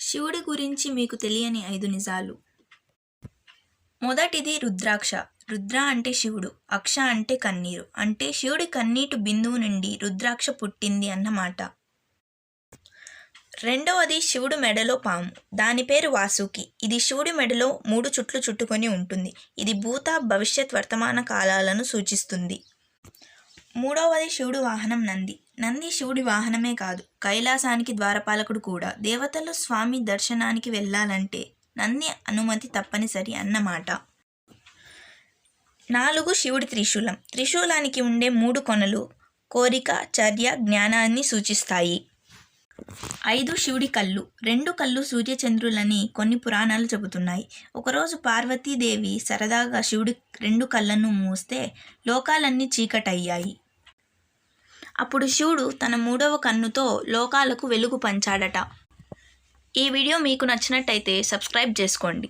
శివుడి గురించి మీకు తెలియని 5 నిజాలు. మొదటిది రుద్రాక్ష. రుద్ర అంటే శివుడు, అక్ష అంటే కన్నీరు. అంటే శివుడి కన్నీటి బిందువు నుండి రుద్రాక్ష పుట్టింది అన్నమాట. రెండవది శివుడు మెడలో పాము. దాని పేరు వాసుకి. ఇది శివుడి మెడలో 3 చుట్లు చుట్టుకొని ఉంటుంది. ఇది భూత, భవిష్యత్, వర్తమాన కాలాలను సూచిస్తుంది. మూడవది శివుడు వాహనం నంది. నంది శివుడి వాహనమే కాదు, కైలాసానికి ద్వారపాలకుడు కూడా. దేవతలు స్వామి దర్శనానికి వెళ్ళాలంటే నంది అనుమతి తప్పనిసరి అన్నమాట. 4 శివుడి త్రిశూలం. త్రిశూలానికి ఉండే 3 కొనలు కోరిక, చర్య, జ్ఞానాన్ని సూచిస్తాయి. 5 శివుడి కళ్ళు. 2 కళ్ళు సూర్యచంద్రులని కొన్ని పురాణాలు చెబుతున్నాయి. ఒకరోజు పార్వతీదేవి సరదాగా శివుడి 2 కళ్ళను మూస్తే లోకాలన్నీ చీకటయ్యాయి. అప్పుడు శివుడు తన 3వ కన్నుతో లోకాలకు వెలుగు పంచాడట. ఈ వీడియో మీకు నచ్చినట్టయితే సబ్స్క్రైబ్ చేసుకోండి.